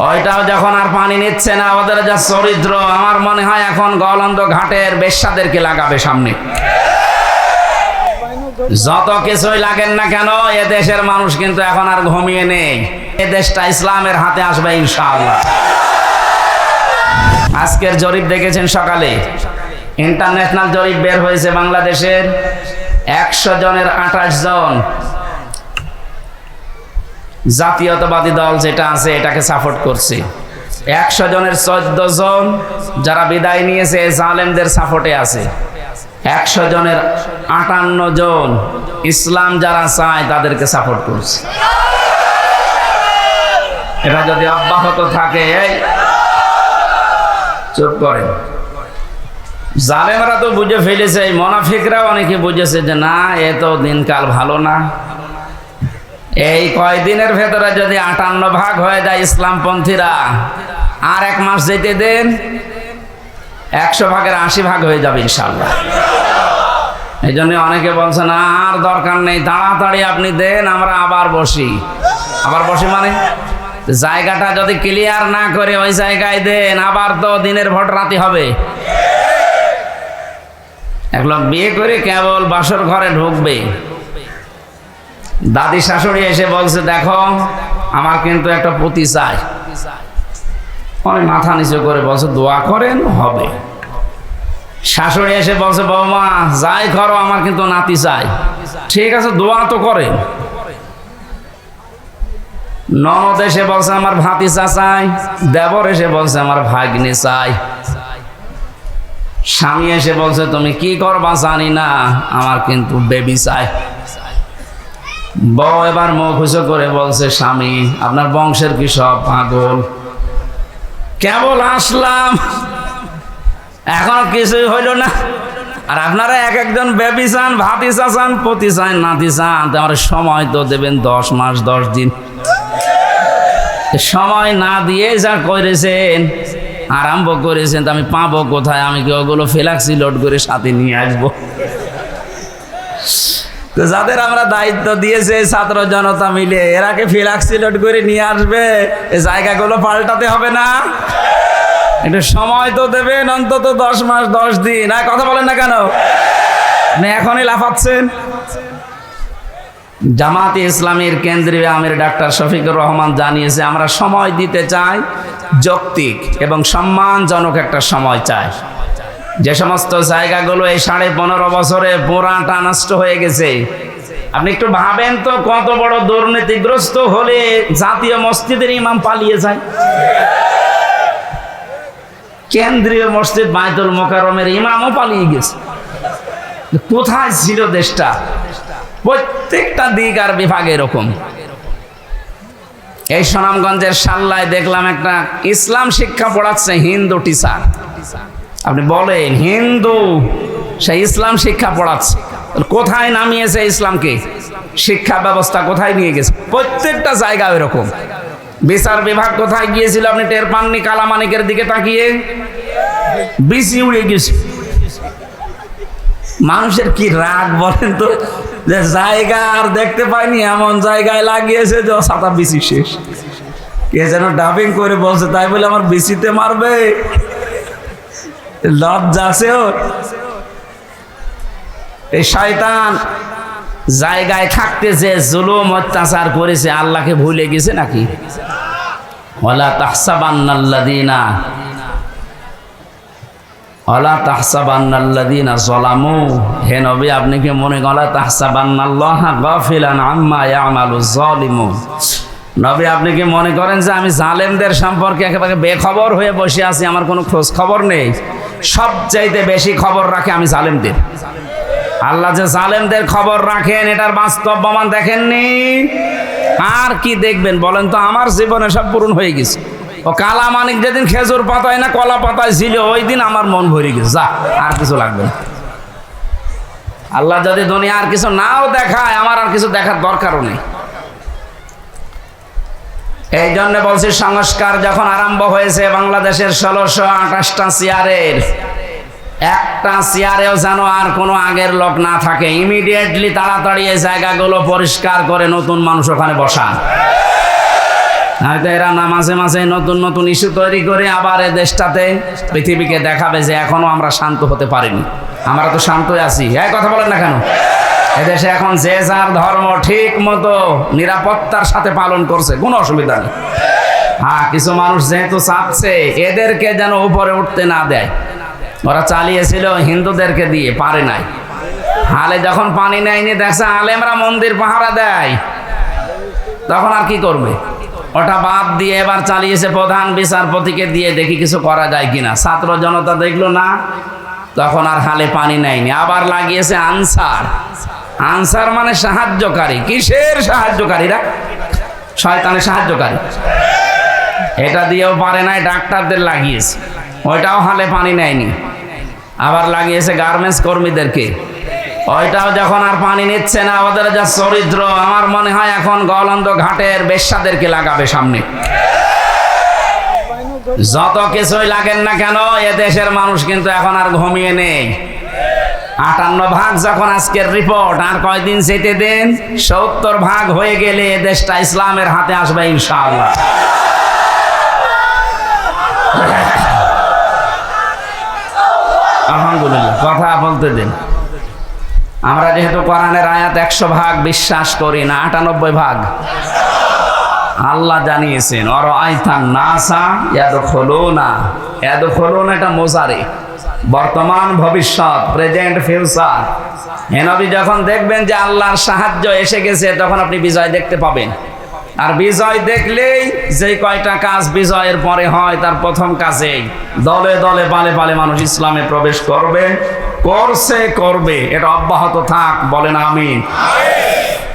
ওইটাও যখন আর পানি নিচ্ছে না, ওদের যা চরিত্র, আমার মনে হয় এখন গলন্দ ঘাটের বেশ্যাদেরকে লাগাবে সামনে। যত কিছুই লাগেন না কেন, এ দেশের মানুষ কিন্তু এখন আর ঘুমিয়ে নেই। এ দেশটা ইসলামের হাতে আসবে ইনশাআল্লাহ। আজকের জরিপ দেখেছেন সকালে, ইন্টারন্যাশনাল জরিপ বের হয়েছে বাংলাদেশের 100 জনের 28 জন জাতীয়তাবাদী দল যেটা আছে এটাকে সাপোর্ট করছে। 100 জনের 14 জন যারা বিদায় নিয়েছে জালেমদের সাপোর্টে আছে। 100 জনের 58 জন ইসলাম যারা চায় তাদেরকে সাপোর্ট করছে। এটা যদি অব্যাহত থাকে, চুপ করেন। জালেমরা তো বুঝে ফেলেছে, মুনাফিকরাও অনেকে বুঝেছে যে না, এ তো দিনকাল ভালো না। এই কয়দিনের ভেতরে যদি 58 ভাগ হয়ে যায় ইসলামপন্থীরা, আর 1 মাস যেতে দেন, 100 ভাগের 80 ভাগ হয়ে যাবে ইনশাআল্লাহ। এই জন্য অনেকে বলছে না, আর দরকার নেই, তাড়াতাড়ি আপনি দেন, আমরা আবার বসি। আবার বসি মানে জায়গাটা যদি ক্লিয়ার না করে ওই জায়গায় দেন, আবার তো দিনের ভোট রাতে হবে। এক লোক বিয়ে করে কেবল বাসর ঘরে ঢুকবে, দাদি শাশুড়ি এসে বলছে দেখো আমার কিন্তু একটা পুতি চাই। অনেক মাথা নিচু করে বলছে দোয়া করেন, হবে। শাশুড়ি এসে বলছে বৌমা যাই করো, আমার কিন্তু নাতি চাই। ঠিক আছে, দোয়া তো করেন। ননদ এসে বলছে আমার ভাতিজা চাই। দেবর এসে বলছে আমার ভাগ্নে চাই। স্বামী এসে বলছে তুমি কি করবা জানি না, আমার কিন্তু বেবি চাই। বউ এবার মুখ উঁচু করে বলছে স্বামী আপনার বংশের কি সব পাগল? কেবল আসলাম, এখন কিছুই হইল না, আর আপনারা এক একজন বেবি চান, ভাতিজা চান, পতি চান, নাতি চান। আমার সময় তো দেবেন 10 মাস 10 দিন। সময় না দিয়ে যা করেছেন, আরম্ভ করেছেন, আমি পাবো কোথায়? আমি কি ওগুলো ফ্ল্যাক্সি লোড করে সাথে নিয়ে আসবো? তো যাদের আমরা দায়িত্ব দিয়েছে ছাত্র জনতা মিলে, এরাকে ফ্ল্যাক্সি লোড করে নিয়ে আসবে, এই জায়গাগুলো পাল্টাতে হবে না? একটু সময় তো দেবেন, অন্তত 10 মাস 10 দিন। আর কথা বলেন না কেন? এখনই লাফাচ্ছেন। জামাতে ইসলামীর কেন্দ্রীয় আমির ডাক্তার শফিকুর রহমান জানিয়েছে আমরা সময় দিতে চাই, যৌক্তিক এবং সম্মানজনক একটা সময় চাই। যে সমস্ত জায়গাগুলো এই 15.5 বছরে পুরাটা নষ্ট হয়ে গেছে, আপনি একটু ভাবেন তো কত বড় দুর্নীতিগ্রস্ত হলে জাতীয় মসজিদের ইমাম পালিয়ে যায়। কেন্দ্রীয় মসজিদ বাইতুল মোকাররমের ইমামও পালিয়ে গেছে। কোথায় ছিল দেশটা? প্রত্যেকটা দিক আর বিভাগ এরকম। এই সুনামগঞ্জের সাল্লায় দেখলাম একটা ইসলাম শিক্ষা পড়াচ্ছে হিন্দু টিচার। আপনি বলেন হিন্দু, সে ইসলাম শিক্ষা পড়াচ্ছে, কোথায় নামিয়েছে ইসলামকে? শিক্ষা ব্যবস্থা কোথায় নিয়ে গেছে? প্রত্যেকটা জায়গা এরকম। বিচার বিভাগ কোথায় গিয়েছিল আপনি টের পাননি? কালামানিকের দিকে তাকিয়ে বিসি উড়ে গেছে। মানুষের কি রাগ বলেন তো, যে জায়গা আর দেখতে পাইনি, এমন জায়গায় লাগিয়েছে যে ছাতা বিসি শেষ। কে যেন ডাবিং করে বলছে, তাই বলে আমার বিসিতে মারবে? লজ্জা আছে ওর? এই শয়তান জায়গায় থাকতে যে জুলুম অত্যাচার করেছে, আল্লাহকে ভুলে গেছে নাকি? ওয়ালা তাহসাবান্নাল্লাযীনা যালামু, হে নবী আপনি কি মনে করেন তাহসাবান্নাল্লাহা গাফিলান আম্মা ইয়ামালুয যালিমুন? নবী আপনি কি মনে করেন যে আমি জালেমদের সম্পর্কে একেবারে বেখবর হয়ে বসে আছি, আমার কোনো খোঁজ খবর নেই? সবচাইতে বেশি খবর রাখে আমি জালেমদের। আল্লাহ যে জালেমদের খবর রাখেন এটার বাস্তব প্রমাণ দেখেননি? আর কি দেখবেন বলেন তো? আমার জীবনে সব পূরণ হয়ে গেছে। ও কালামানিক যেদিন খেজুর পাতায় না কলা পাতায় ছিল, ওই দিন আমার মন ভরে গেছে। যা, আর কিছু লাগবে না। আল্লাহ যদি দুনিয়া আর কিছু নাও দেখায়, আমার আর কিছু দেখার দরকারও নেই। এই জন্য বলছি, সংস্কার যখন আরম্ভ হয়েছে বাংলাদেশের 1628টা চেয়ারের একটা চেয়ারেও যেন আর কোনো আগের লোক না থাকে। ইমিডিয়েটলি তাড়াতাড়ি এই জায়গাগুলো পরিষ্কার করে নতুন মানুষ ওখানে বসান। হয়তো এরা না মাঝে মাঝে নতুন নতুন ইস্যু তৈরি করে আবার এ দেশটাতে পৃথিবীকে দেখাবে যে এখনো আমরা শান্ত হতে পারিনি। আমরা তো শান্তই আছি। এই কথা বলেন না কেন? এদেশে এখন যে যার ধর্ম ঠিক মতো নিরাপত্তার সাথে পালন করছে, কোনো অসুবিধা নেই। হ্যাঁ, কিছু মানুষ যেহেতু চাপছে এদেরকে যেন উপরে উঠতে না দেয়, ওরা চালিয়েছিল হিন্দুদেরকে দিয়ে, পারে নাই। হালে যখন পানি নেয়নি, দেখছে আলেমরা মন্দির পাহারা দেয়, তখন আর কি করবে? ওটা বাদ দিয়ে এবার চালিয়েছে প্রধান বিচারপতিকে দিয়ে, দেখি কিছু করা যায় কিনা। ছাত্র জনতা দেখলো না, তখন আর হালে পানি নেয়নি, আবার লাগিয়েছে আনসার। আনসার মানে সাহায্যকারী। কিসের সাহায্যকারীরা? শয়তানের সাহায্যকারী। এটা দিয়েও পারে নাই, ডাক্তারদের লাগিয়েছে, ওইটাও হালে পানি নেয়নি। আবার লাগিয়েছে গার্মেন্টস কর্মীদেরকে, ওইটাও যখন আর পানি নিচ্ছে না, ওদের যা চরিত্র, আমার মনে হয় এখন গলন্দ ঘাটের বেশ্যাদেরকে লাগাবে সামনে। যত কিছুই লাগেন না কেন, এ দেশের মানুষ কিন্তু এখন আর ঘুমিয়ে নেই। 58 যখন আজকের রিপোর্ট, আর কয়দিন যেতে দেন, 70 হয়ে গেলে এ দেশটা ইসলামের হাতে আসবে ইনশাআল্লাহ। আলহামদুলিল্লাহ, কথা বলতে দিন। আমরা যেহেতু কোরআনের আয়াত 100 বিশ্বাস করি না, 98 আল্লাহ জানিয়েছেন অরআইতান নাসা ইয়াদখুলুনা। ইয়াদখুলুনা এটা মুজারি, বর্তমান ভবিষ্যৎ, প্রেজেন্ট ফিউচার। হে নবী, যখন দেখবেন যে আল্লাহর সাহায্য এসে গেছে, তখন আপনি বিজয় দেখতে পাবেন। আর বিজয় দেখলেই যে কয়টা কাজ বিজয়ের পরে হয়, তার প্রথম কাজেই দলে দলে পালে পালে মানুষ ইসলামে প্রবেশ করবে, করবে, এটা অব্যাহত থাক। বলেন আমিন।